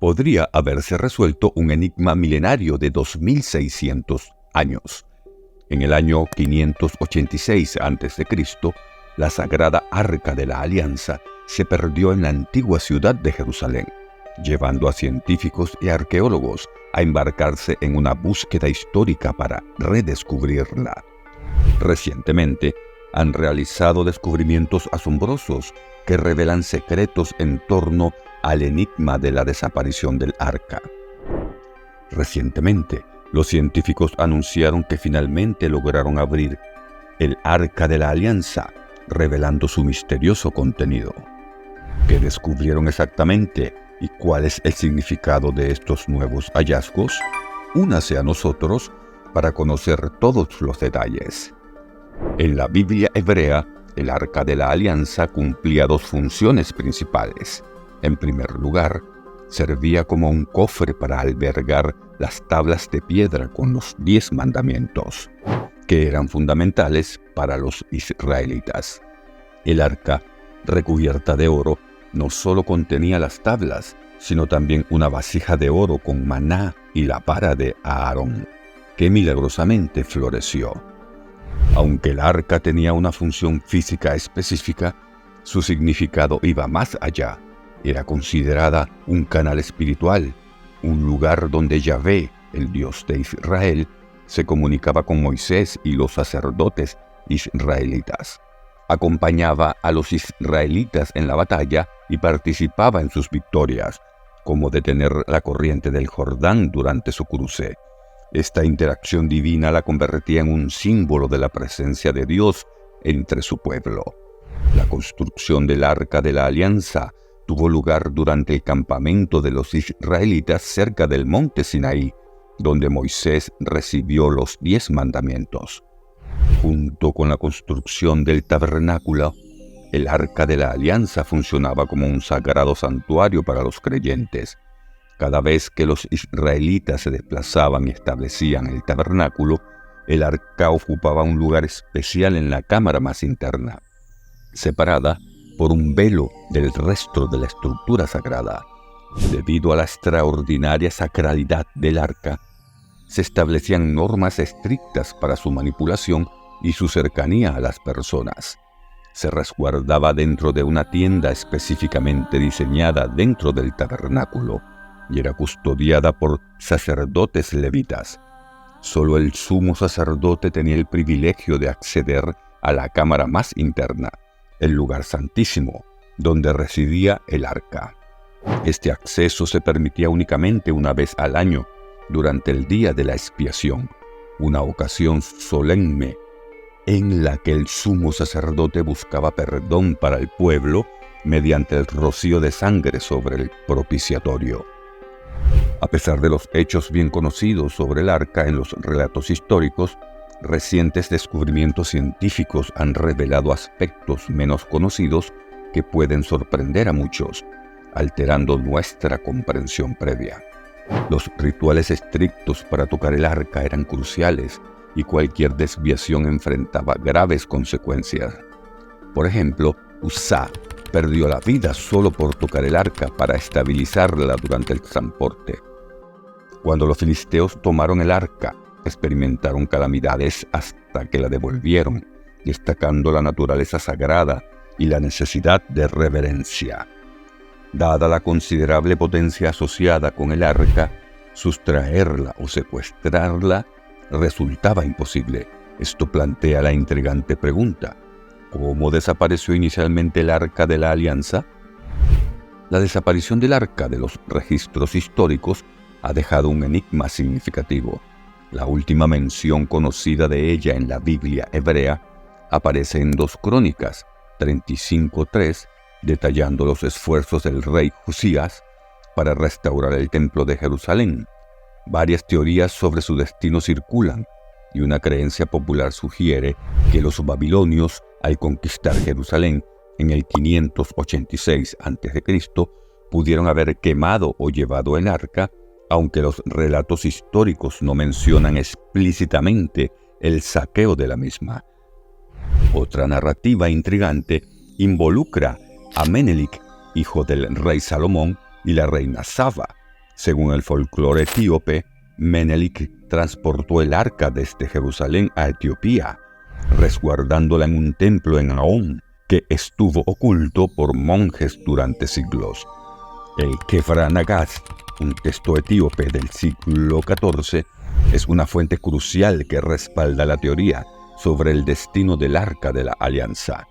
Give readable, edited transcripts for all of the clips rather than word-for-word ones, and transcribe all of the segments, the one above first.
podría haberse resuelto un enigma milenario de 2600 años. En el año 586 a.C., la Sagrada Arca de la Alianza se perdió en la antigua ciudad de Jerusalén, llevando a científicos y arqueólogos a embarcarse en una búsqueda histórica para redescubrirla. Recientemente, han realizado descubrimientos asombrosos que revelan secretos en torno al enigma de la desaparición del arca. Recientemente, los científicos anunciaron que finalmente lograron abrir el Arca de la Alianza, revelando su misterioso contenido. ¿Qué descubrieron exactamente y cuál es el significado de estos nuevos hallazgos? Únase a nosotros para conocer todos los detalles. En la Biblia hebrea, el Arca de la Alianza cumplía dos funciones principales. En primer lugar, servía como un cofre para albergar las tablas de piedra con los 10 mandamientos, que eran fundamentales para los israelitas. El arca, recubierta de oro, no solo contenía las tablas, sino también una vasija de oro con maná y la vara de Aarón, que milagrosamente floreció. Aunque el arca tenía una función física específica, su significado iba más allá. Era considerada un canal espiritual, un lugar donde Yahvé, el Dios de Israel, se comunicaba con Moisés y los sacerdotes israelitas. Acompañaba a los israelitas en la batalla y participaba en sus victorias, como detener la corriente del Jordán durante su cruce. Esta interacción divina la convertía en un símbolo de la presencia de Dios entre su pueblo. La construcción del Arca de la Alianza tuvo lugar durante el campamento de los israelitas cerca del monte Sinaí, donde Moisés recibió los 10 mandamientos. Junto con la construcción del tabernáculo, el Arca de la Alianza funcionaba como un sagrado santuario para los creyentes. Cada vez que los israelitas se desplazaban y establecían el tabernáculo, el arca ocupaba un lugar especial en la cámara más interna, separada por un velo del resto de la estructura sagrada. Debido a la extraordinaria sacralidad del arca, se establecían normas estrictas para su manipulación y su cercanía a las personas. Se resguardaba dentro de una tienda específicamente diseñada dentro del tabernáculo y era custodiada por sacerdotes levitas. Solo el sumo sacerdote tenía el privilegio de acceder a la cámara más interna, el lugar santísimo, donde residía el arca. Este acceso se permitía únicamente una vez al año, durante el día de la expiación, una ocasión solemne en la que el sumo sacerdote buscaba perdón para el pueblo mediante el rocío de sangre sobre el propiciatorio. A pesar de los hechos bien conocidos sobre el arca en los relatos históricos, recientes descubrimientos científicos han revelado aspectos menos conocidos que pueden sorprender a muchos, alterando nuestra comprensión previa. Los rituales estrictos para tocar el arca eran cruciales y cualquier desviación enfrentaba graves consecuencias. Por ejemplo, Uzá perdió la vida solo por tocar el arca para estabilizarla durante el transporte. Cuando los filisteos tomaron el arca, experimentaron calamidades hasta que la devolvieron, destacando la naturaleza sagrada y la necesidad de reverencia. Dada la considerable potencia asociada con el arca, sustraerla o secuestrarla resultaba imposible. Esto plantea la intrigante pregunta: ¿cómo desapareció inicialmente el Arca de la Alianza? La desaparición del arca de los registros históricos ha dejado un enigma significativo. La última mención conocida de ella en la Biblia hebrea aparece en 2 Crónicas 35:3, detallando los esfuerzos del rey Josías para restaurar el templo de Jerusalén. Varias teorías sobre su destino circulan, y una creencia popular sugiere que los babilonios, al conquistar Jerusalén en el 586 a.C., pudieron haber quemado o llevado el arca, aunque los relatos históricos no mencionan explícitamente el saqueo de la misma. Otra narrativa intrigante involucra a Menelik, hijo del rey Salomón, y la reina Saba, Según el folclore etíope, Menelik transportó el arca desde Jerusalén a Etiopía, resguardándola en un templo en Aón, que estuvo oculto por monjes durante siglos. El Kefra Nagast, un texto etíope del siglo XIV, es una fuente crucial que respalda la teoría sobre el destino del Arca de la Alianza.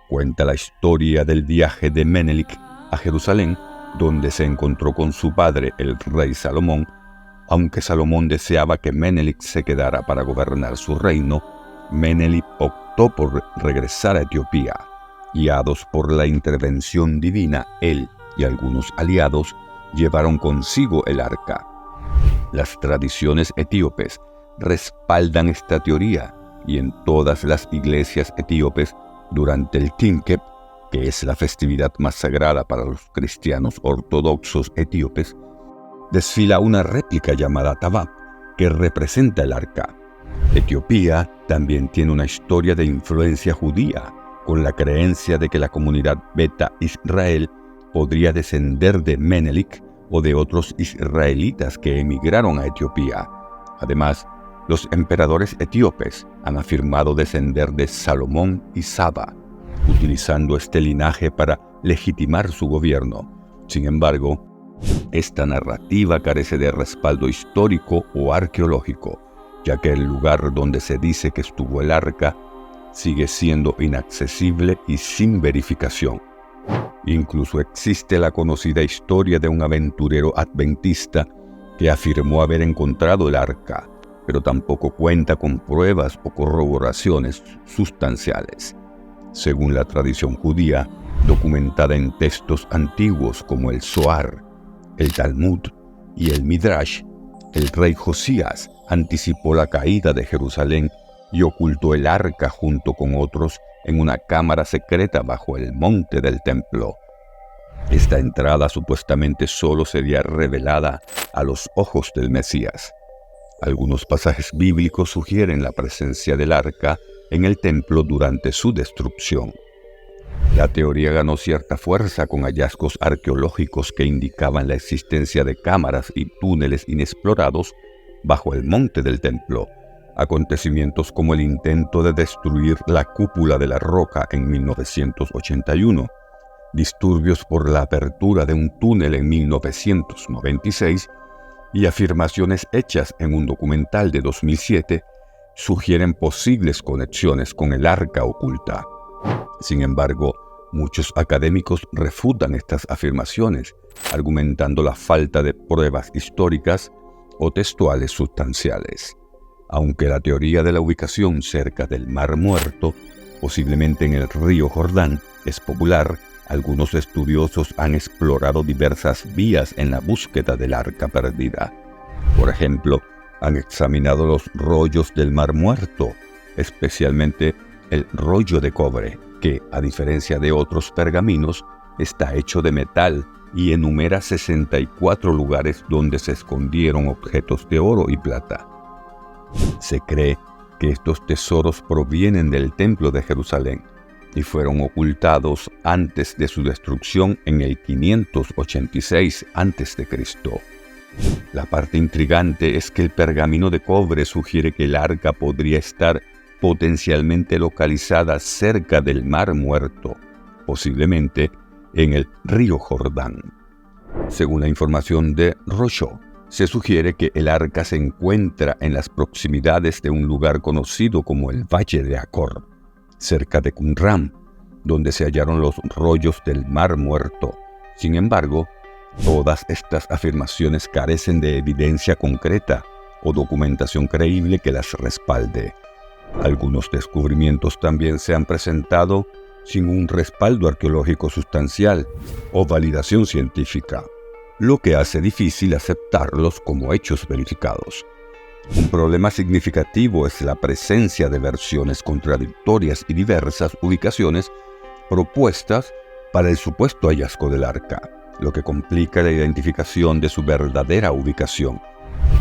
Cuenta la historia del viaje de Menelik a Jerusalén, donde se encontró con su padre, el rey Salomón. Aunque Salomón deseaba que Menelik se quedara para gobernar su reino, Menelik optó por regresar a Etiopía. Guiados por la intervención divina, él y algunos aliados llevaron consigo el arca. Las tradiciones etíopes respaldan esta teoría y en todas las iglesias etíopes durante el Tinkep, que es la festividad más sagrada para los cristianos ortodoxos etíopes, desfila una réplica llamada Tabab, que representa el arca. Etiopía también tiene una historia de influencia judía, con la creencia de que la comunidad Beta Israel podría descender de Menelik o de otros israelitas que emigraron a Etiopía. Además, los emperadores etíopes han afirmado descender de Salomón y Saba, utilizando este linaje para legitimar su gobierno. Sin embargo, esta narrativa carece de respaldo histórico o arqueológico, ya que el lugar donde se dice que estuvo el arca sigue siendo inaccesible y sin verificación. Incluso existe la conocida historia de un aventurero adventista que afirmó haber encontrado el arca, pero tampoco cuenta con pruebas o corroboraciones sustanciales. Según la tradición judía, documentada en textos antiguos como el Zohar, el Talmud y el Midrash, el rey Josías anticipó la caída de Jerusalén y ocultó el arca junto con otros en una cámara secreta bajo el monte del templo. Esta entrada supuestamente solo sería revelada a los ojos del Mesías. Algunos pasajes bíblicos sugieren la presencia del arca en el templo durante su destrucción. La teoría ganó cierta fuerza con hallazgos arqueológicos que indicaban la existencia de cámaras y túneles inexplorados bajo el monte del templo. Acontecimientos como el intento de destruir la cúpula de la roca en 1981, disturbios por la apertura de un túnel en 1996 y afirmaciones hechas en un documental de 2007 sugieren posibles conexiones con el arca oculta. Sin embargo, muchos académicos refutan estas afirmaciones, argumentando la falta de pruebas históricas o textuales sustanciales. Aunque la teoría de la ubicación cerca del Mar Muerto, posiblemente en el río Jordán, es popular, algunos estudiosos han explorado diversas vías en la búsqueda del arca perdida. Por ejemplo, han examinado los rollos del Mar Muerto, especialmente el rollo de cobre, que, a diferencia de otros pergaminos, está hecho de metal y enumera 64 lugares donde se escondieron objetos de oro y plata. Se cree que estos tesoros provienen del Templo de Jerusalén y fueron ocultados antes de su destrucción en el 586 a.C. La parte intrigante es que el pergamino de cobre sugiere que el arca podría estar potencialmente localizada cerca del Mar Muerto, posiblemente en el río Jordán. Según la información de Rousseau, se sugiere que el arca se encuentra en las proximidades de un lugar conocido como el Valle de Acor, cerca de Qumran, donde se hallaron los rollos del Mar Muerto. Sin embargo, todas estas afirmaciones carecen de evidencia concreta o documentación creíble que las respalde. Algunos descubrimientos también se han presentado sin un respaldo arqueológico sustancial o validación científica, lo que hace difícil aceptarlos como hechos verificados. Un problema significativo es la presencia de versiones contradictorias y diversas ubicaciones propuestas para el supuesto hallazgo del arca, lo que complica la identificación de su verdadera ubicación.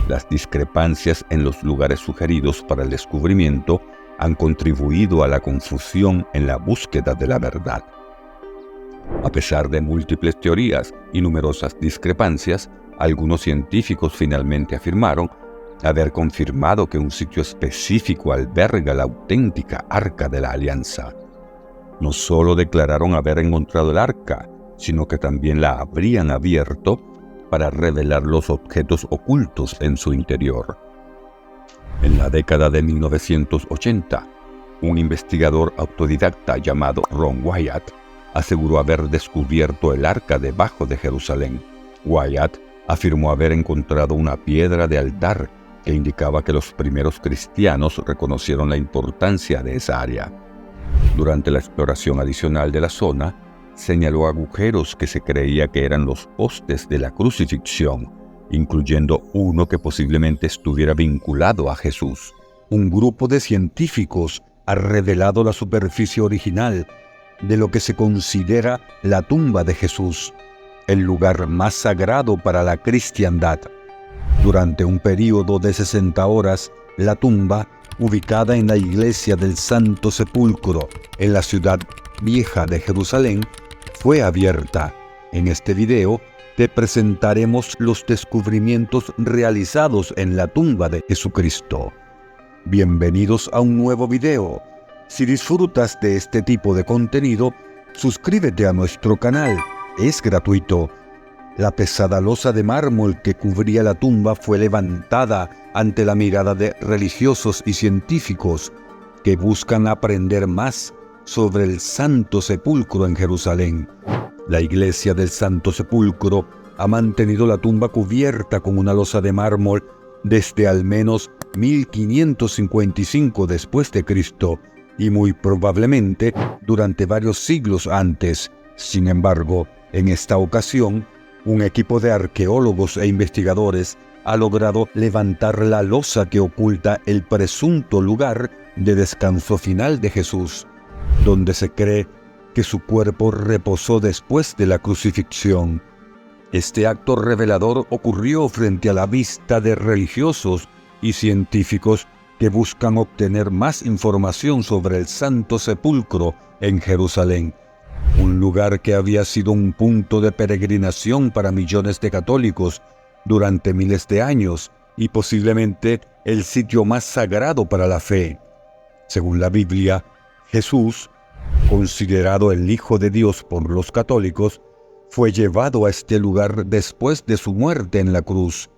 Las discrepancias en los lugares sugeridos para el descubrimiento han contribuido a la confusión en la búsqueda de la verdad. A pesar de múltiples teorías y numerosas discrepancias, Algunos científicos finalmente afirmaron haber confirmado que un sitio específico alberga la auténtica Arca de la Alianza. No solo declararon haber encontrado el arca, sino que también la habrían abierto para revelar los objetos ocultos en su interior. En la década de 1980, un investigador autodidacta llamado Ron Wyatt aseguró haber descubierto el arca debajo de Jerusalén. Wyatt afirmó haber encontrado una piedra de altar que indicaba que los primeros cristianos reconocieron la importancia de esa área. Durante la exploración adicional de la zona, señaló agujeros que se creía que eran los postes de la crucifixión, incluyendo uno que posiblemente estuviera vinculado a Jesús. Un grupo de científicos ha revelado la superficie original de lo que se considera la tumba de Jesús, el lugar más sagrado para la cristiandad. Durante un período de 60 horas, la tumba, ubicada en la iglesia del Santo Sepulcro, en la ciudad vieja de Jerusalén, fue abierta. En este video te presentaremos los descubrimientos realizados en la tumba de Jesucristo. Bienvenidos a un nuevo video. Si disfrutas de este tipo de contenido, suscríbete a nuestro canal. Es gratuito. La pesada losa de mármol que cubría la tumba fue levantada ante la mirada de religiosos y científicos que buscan aprender más sobre el Santo Sepulcro en Jerusalén. La iglesia del Santo Sepulcro ha mantenido la tumba cubierta con una losa de mármol desde al menos 1555 después de Cristo y muy probablemente durante varios siglos antes. Sin embargo, en esta ocasión, un equipo de arqueólogos e investigadores ha logrado levantar la losa que oculta el presunto lugar de descanso final de Jesús, donde se cree que su cuerpo reposó después de la crucifixión. Este acto revelador ocurrió frente a la vista de religiosos y científicos que buscan obtener más información sobre el Santo Sepulcro en Jerusalén, un lugar que había sido un punto de peregrinación para millones de católicos durante miles de años y posiblemente el sitio más sagrado para la fe. Según la Biblia, Jesús, considerado el Hijo de Dios por los católicos, fue llevado a este lugar después de su muerte en la cruz.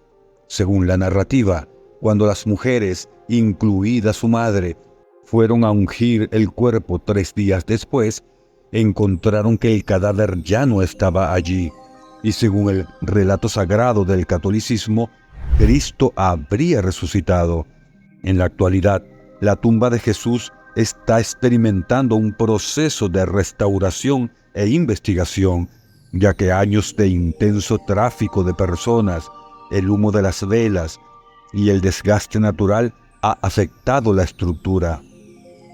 Según la narrativa, cuando las mujeres, incluida su madre, fueron a ungir el cuerpo 3 días después, encontraron que el cadáver ya no estaba allí, y según el relato sagrado del catolicismo, Cristo habría resucitado. En la actualidad, la tumba de Jesús está experimentando un proceso de restauración e investigación, ya que años de intenso tráfico de personas, el humo de las velas y el desgaste natural ha afectado la estructura.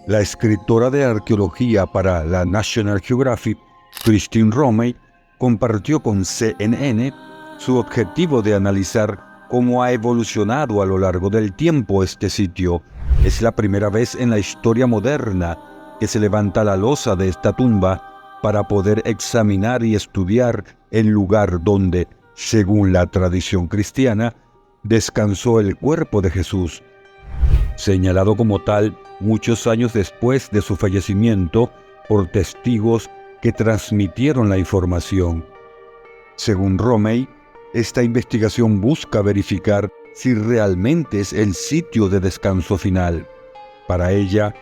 La escritora de arqueología para la National Geographic, Christine Romey, compartió con CNN su objetivo de analizar cómo ha evolucionado a lo largo del tiempo este sitio. Es la primera vez en la historia moderna que se levanta la losa de esta tumba para poder examinar y estudiar el lugar donde, según la tradición cristiana, descansó el cuerpo de Jesús, señalado como tal muchos años después de su fallecimiento por testigos que transmitieron la información. Según Romey, esta investigación busca verificar si realmente es el sitio de descanso final. Para ella,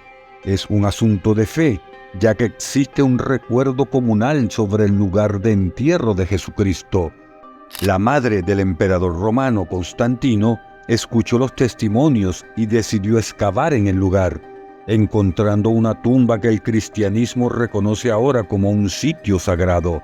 es un asunto de fe, ya que existe un recuerdo comunal sobre el lugar de entierro de Jesucristo. La madre del emperador romano Constantino escuchó los testimonios y decidió excavar en el lugar, encontrando una tumba que el cristianismo reconoce ahora como un sitio sagrado.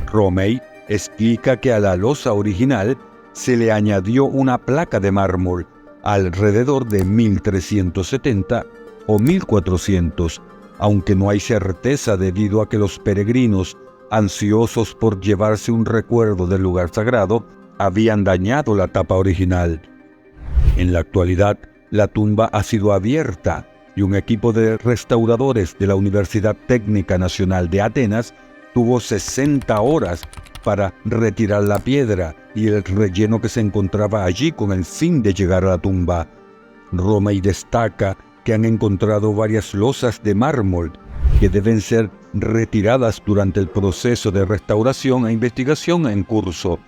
Romey explica que a la losa original se le añadió una placa de mármol alrededor de 1370 o 1400, aunque no hay certeza debido a que los peregrinos, ansiosos por llevarse un recuerdo del lugar sagrado, habían dañado la tapa original. En la actualidad, la tumba ha sido abierta y un equipo de restauradores de la Universidad Técnica Nacional de Atenas tuvo 60 horas para retirar la piedra y el relleno que se encontraba allí con el fin de llegar a la tumba. Romay destaca que han encontrado varias losas de mármol que deben ser retiradas durante el proceso de restauración e investigación en curso.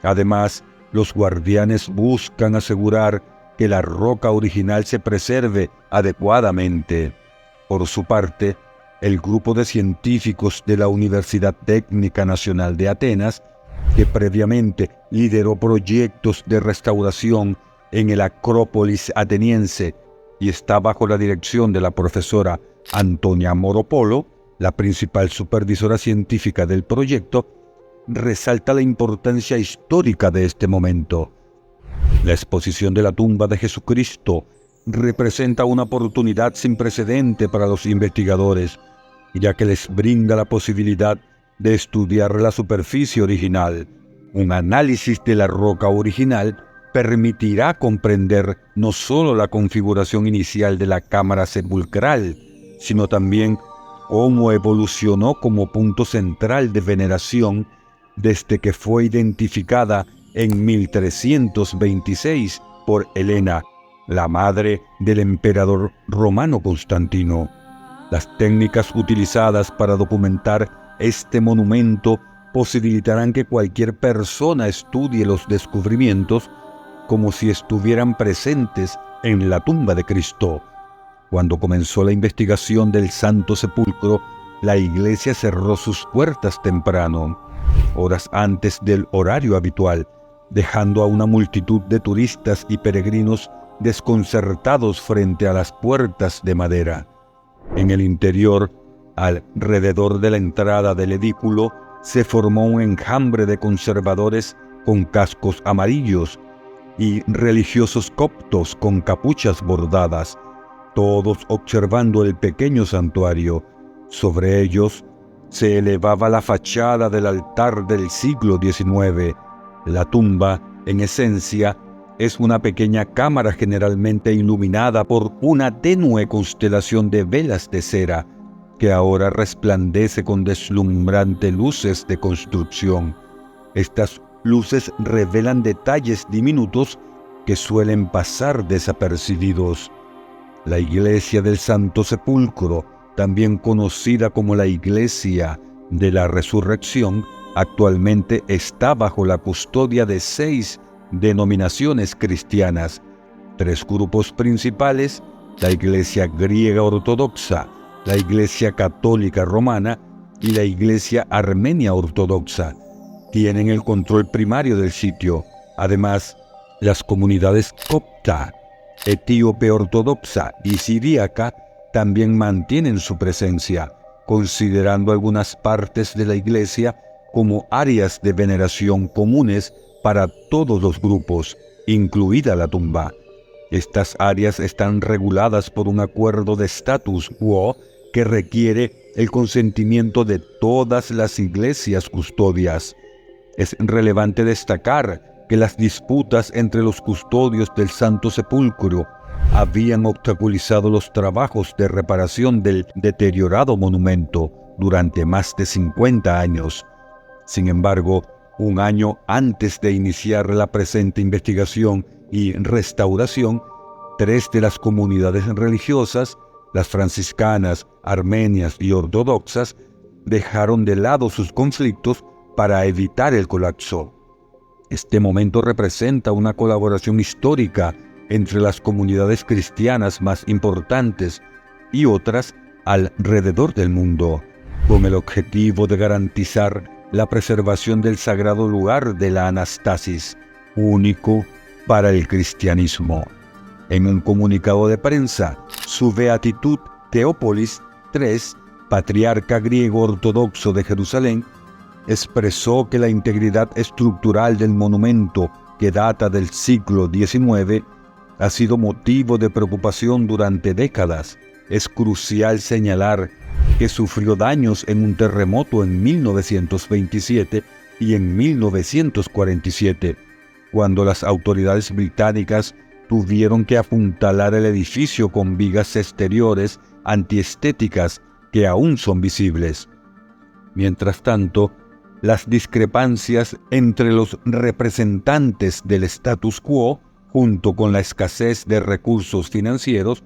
Además, los guardianes buscan asegurar que la roca original se preserve adecuadamente. Por su parte, el grupo de científicos de la Universidad Técnica Nacional de Atenas, que previamente lideró proyectos de restauración en el Acrópolis ateniense y está bajo la dirección de la profesora Antonia Moropolo, la principal supervisora científica del proyecto, resalta la importancia histórica de este momento. La exposición de la tumba de Jesucristo representa una oportunidad sin precedente para los investigadores, ya que les brinda la posibilidad de estudiar la superficie original. Un análisis de la roca original permitirá comprender no solo la configuración inicial de la cámara sepulcral, sino también cómo evolucionó como punto central de veneración desde que fue identificada en 1326 por Helena, la madre del emperador romano Constantino. Las técnicas utilizadas para documentar este monumento posibilitarán que cualquier persona estudie los descubrimientos como si estuvieran presentes en la tumba de Cristo. Cuando comenzó la investigación del Santo Sepulcro, la iglesia cerró sus puertas temprano, horas antes del horario habitual, dejando a una multitud de turistas y peregrinos desconcertados frente a las puertas de madera. En el interior, alrededor de la entrada del edículo, se formó un enjambre de conservadores con cascos amarillos y religiosos coptos con capuchas bordadas, todos observando el pequeño santuario. Sobre ellos se elevaba la fachada del altar del siglo XIX. La tumba, en esencia, es una pequeña cámara generalmente iluminada por una tenue constelación de velas de cera, que ahora resplandece con deslumbrantes luces de construcción. Estas luces revelan detalles diminutos que suelen pasar desapercibidos. La iglesia del Santo Sepulcro, también conocida como la Iglesia de la Resurrección, actualmente está bajo la custodia de 6 denominaciones cristianas, 3 grupos principales: la Iglesia griega ortodoxa, la Iglesia católica romana y la Iglesia armenia ortodoxa. Tienen el control primario del sitio. Además, las comunidades copta, etíope ortodoxa y siríaca también mantienen su presencia, considerando algunas partes de la iglesia como áreas de veneración comunes para todos los grupos, incluida la tumba. Estas áreas están reguladas por un acuerdo de status quo que requiere el consentimiento de todas las iglesias custodias. Es relevante destacar que las disputas entre los custodios del Santo Sepulcro habían obstaculizado los trabajos de reparación del deteriorado monumento durante más de 50 años. Sin embargo, un año antes de iniciar la presente investigación y restauración, 3 de las comunidades religiosas, las franciscanas, armenias y ortodoxas, dejaron de lado sus conflictos para evitar el colapso. Este momento representa una colaboración histórica entre las comunidades cristianas más importantes y otras alrededor del mundo, con el objetivo de garantizar la preservación del sagrado lugar de la Anastasis, único para el cristianismo. En un comunicado de prensa, su beatitud Teópolis III, patriarca griego ortodoxo de Jerusalén, expresó que la integridad estructural del monumento, que data del siglo XIX, ha sido motivo de preocupación durante décadas. Es crucial señalar que sufrió daños en un terremoto en 1927 y en 1947, cuando las autoridades británicas tuvieron que apuntalar el edificio con vigas exteriores antiestéticas que aún son visibles. Mientras tanto, las discrepancias entre los representantes del status quo, junto con la escasez de recursos financieros,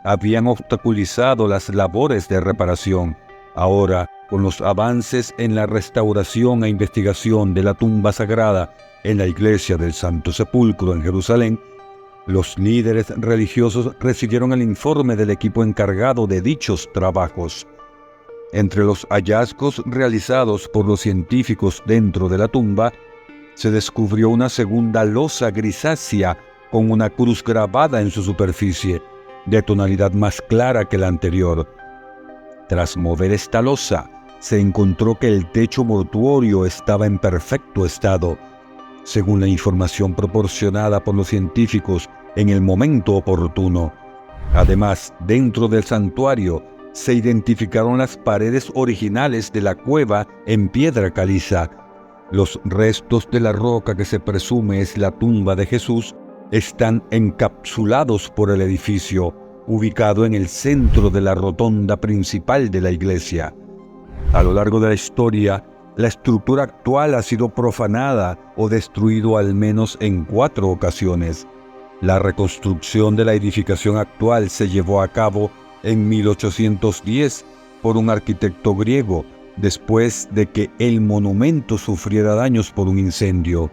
habían obstaculizado las labores de reparación. Ahora, con los avances en la restauración e investigación de la tumba sagrada en la iglesia del Santo Sepulcro en Jerusalén, los líderes religiosos recibieron el informe del equipo encargado de dichos trabajos. Entre los hallazgos realizados por los científicos dentro de la tumba, se descubrió una segunda losa grisácea con una cruz grabada en su superficie, de tonalidad más clara que la anterior. Tras mover esta losa, se encontró que el techo mortuorio estaba en perfecto estado, según la información proporcionada por los científicos en el momento oportuno. Además, dentro del santuario se identificaron las paredes originales de la cueva en piedra caliza. Los restos de la roca que se presume es la tumba de Jesús están encapsulados por el edificio, ubicado en el centro de la rotonda principal de la iglesia. A lo largo de la historia, la estructura actual ha sido profanada o destruido al menos en 4 ocasiones. La reconstrucción de la edificación actual se llevó a cabo en 1810 por un arquitecto griego, después de que el monumento sufriera daños por un incendio.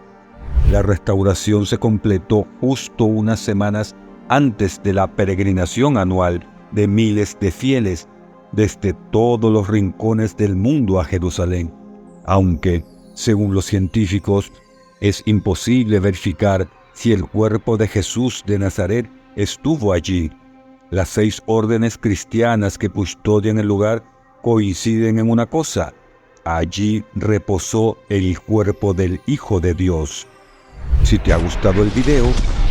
La restauración se completó justo unas semanas antes de la peregrinación anual de miles de fieles desde todos los rincones del mundo a Jerusalén. Aunque, según los científicos, es imposible verificar si el cuerpo de Jesús de Nazaret estuvo allí. Las 6 órdenes cristianas que custodian el lugar coinciden en una cosa: allí reposó el cuerpo del Hijo de Dios. Si te ha gustado el video,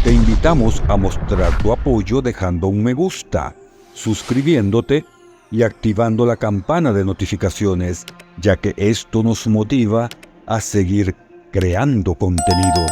te invitamos a mostrar tu apoyo dejando un me gusta, suscribiéndote y activando la campana de notificaciones, ya que esto nos motiva a seguir creando contenido.